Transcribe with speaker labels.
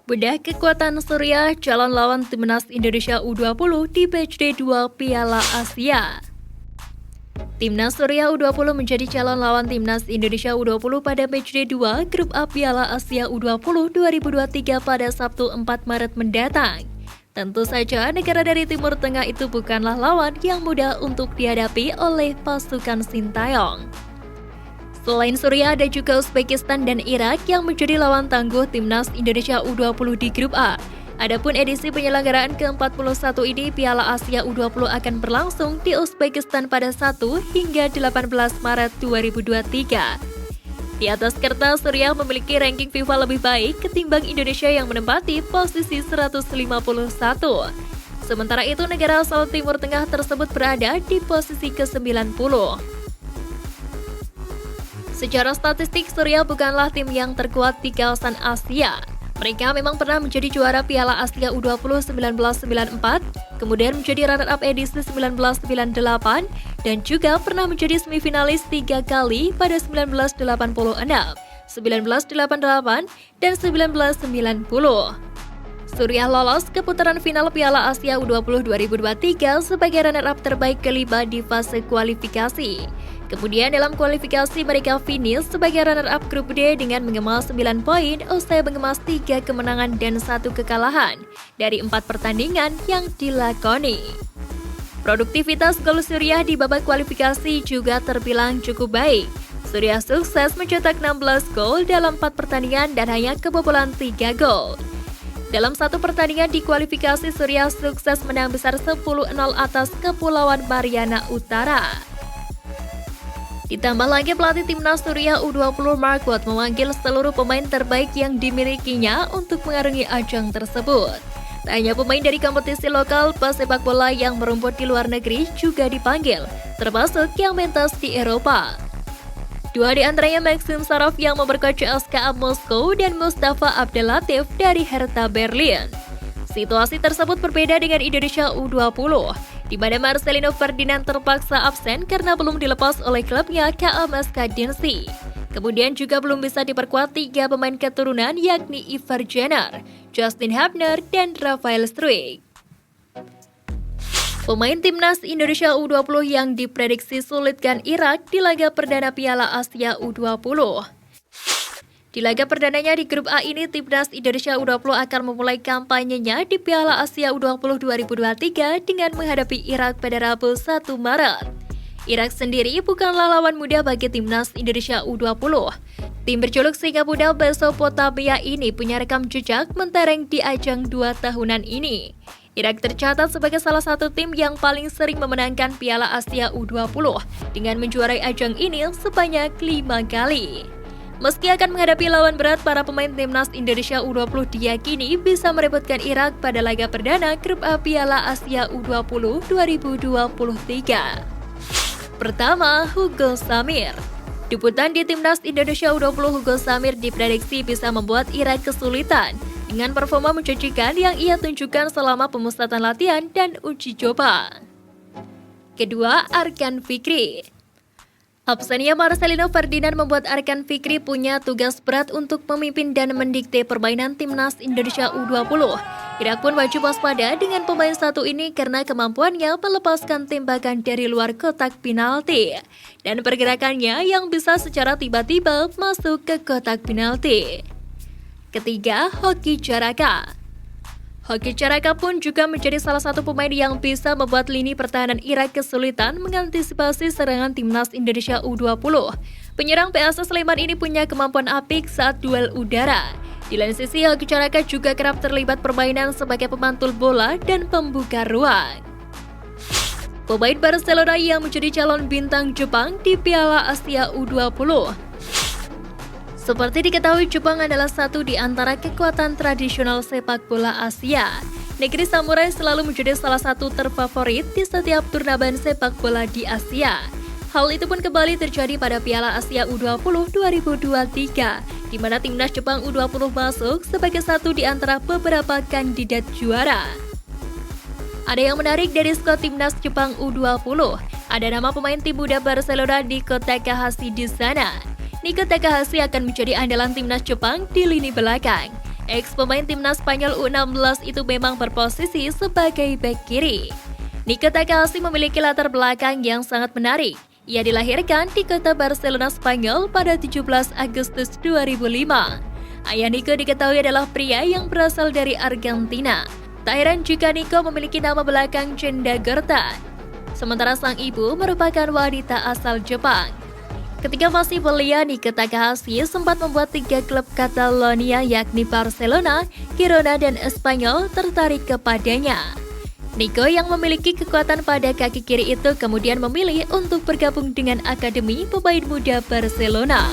Speaker 1: Bedah kekuatan Surya calon lawan Timnas Indonesia U20 di Matchday 2 Piala Asia. Timnas Surya U20 menjadi calon lawan Timnas Indonesia U20 pada Matchday 2 Grup A Piala Asia U20 2023 pada Sabtu 4 Maret mendatang. Tentu saja negara dari Timur Tengah itu bukanlah lawan yang mudah untuk dihadapi oleh pasukan Sintayong. Selain Surya, ada juga Uzbekistan dan Irak yang menjadi lawan tangguh Timnas Indonesia U20 di Grup A. Adapun edisi penyelenggaraan ke-41 ini Piala Asia U20 akan berlangsung di Uzbekistan pada 1 hingga 18 Maret 2023. Di atas kertas, Surya memiliki ranking FIFA lebih baik ketimbang Indonesia yang menempati posisi 151. Sementara itu, negara asal Timur Tengah tersebut berada di posisi ke-90. Secara statistik, Surya bukanlah tim yang terkuat di kawasan Asia. Mereka memang pernah menjadi juara Piala Asia U20 1994, kemudian menjadi runner-up edisi 1998, dan juga pernah menjadi semifinalis 3 kali pada 1986, 1988, dan 1990. Surya lolos ke putaran final Piala Asia U20 2023 sebagai runner-up terbaik kelima di fase kualifikasi. Kemudian dalam kualifikasi mereka finish sebagai runner-up grup D dengan mengemas 9 poin usai mengemas 3 kemenangan dan 1 kekalahan dari 4 pertandingan yang dilakoni. Produktivitas gol Surya di babak kualifikasi juga terbilang cukup baik. Surya sukses mencetak 16 gol dalam 4 pertandingan dan hanya kebobolan 3 gol. Dalam satu pertandingan di kualifikasi, Surya sukses menang besar 10-0 atas Kepulauan Mariana Utara. Ditambah lagi pelatih Timnas Surya U20 Mark Watt memanggil seluruh pemain terbaik yang dimilikinya untuk mengarungi ajang tersebut. Tak hanya pemain dari kompetisi lokal, pesepak bola yang merumput di luar negeri juga dipanggil, termasuk yang mentas di Eropa. Dua di antaranya Maxim Sarov yang memperkuat CSKA Moskow dan Mustafa Abdelatif dari Hertha Berlin. Situasi tersebut berbeda dengan Indonesia U20, di mana Marcelino Ferdinand terpaksa absen karena belum dilepas oleh klubnya KMS Kadensi. Kemudian juga belum bisa diperkuat 3 pemain keturunan yakni Ivar Jenner, Justin Hubner, dan Rafael Struijk. Pemain Timnas Indonesia U20 yang diprediksi sulitkan Irak di laga perdana Piala Asia U20. Di laga perdananya di Grup A ini, Timnas Indonesia U20 akan memulai kampanyenya di Piala Asia U20 2023 dengan menghadapi Irak pada Rabu 1 Maret. Irak sendiri bukanlah lawan mudah bagi Timnas Indonesia U20. Tim berjuluk Singa Muda Mesopotamia ini punya rekam jejak mentereng di ajang 2 tahunan ini. Irak tercatat sebagai salah satu tim yang paling sering memenangkan Piala Asia U20 dengan menjuarai ajang ini sebanyak 5 kali. Meski akan menghadapi lawan berat, para pemain Timnas Indonesia U20 diyakini bisa merebutkan Irak pada laga perdana Grup A Piala Asia U20 2023. Pertama, Hugo Samir. Debutan di Timnas Indonesia U20, Hugo Samir diprediksi bisa membuat Irak kesulitan dengan performa menjanjikan yang ia tunjukkan selama pemusatan latihan dan uji coba. Kedua, Arkan Fikri. Absennya Marcelino Ferdinand membuat Arkan Fikri punya tugas berat untuk memimpin dan mendikte permainan Timnas Indonesia U20. Irak pun wajib waspada dengan pemain satu ini karena kemampuannya melepaskan tembakan dari luar kotak penalti dan pergerakannya yang bisa secara tiba-tiba masuk ke kotak penalti. Ketiga, Hoki Caraka. Hoki Caraka pun juga menjadi salah satu pemain yang bisa membuat lini pertahanan Irak kesulitan mengantisipasi serangan Timnas Indonesia U20. Penyerang PAS Sleman ini punya kemampuan apik saat duel udara. Di lain sisi, Hoki Caraka juga kerap terlibat permainan sebagai pemantul bola dan pembuka ruang. Pemain Barcelona yang menjadi calon bintang Jepang di Piala Asia U20. Seperti diketahui, Jepang adalah satu di antara kekuatan tradisional sepak bola Asia. Negeri samurai selalu menjadi salah satu terfavorit di setiap turnamen sepak bola di Asia. Hal itu pun kembali terjadi pada Piala Asia U20 2023, di mana Timnas Jepang U20 masuk sebagai satu di antara beberapa kandidat juara. Ada yang menarik dari skuad Timnas Jepang U20. Ada nama pemain tim muda Barcelona Nico Takahashi di sana. Nico Takahashi akan menjadi andalan Timnas Jepang di lini belakang. Ex-pemain timnas Spanyol U16 itu memang berposisi sebagai bek kiri. Nico Takahashi memiliki latar belakang yang sangat menarik. Ia dilahirkan di kota Barcelona, Spanyol pada 17 Agustus 2005. Ayah Nico diketahui adalah pria yang berasal dari Argentina. Tak heran jika Nico memiliki nama belakang Jenda Gerta. Sementara sang ibu merupakan wanita asal Jepang. Ketika masih belia, Nico Takahashi sempat membuat 3 klub Catalonia yakni Barcelona, Girona, dan Espanyol tertarik kepadanya. Nico yang memiliki kekuatan pada kaki kiri itu kemudian memilih untuk bergabung dengan Akademi Pemain Muda Barcelona.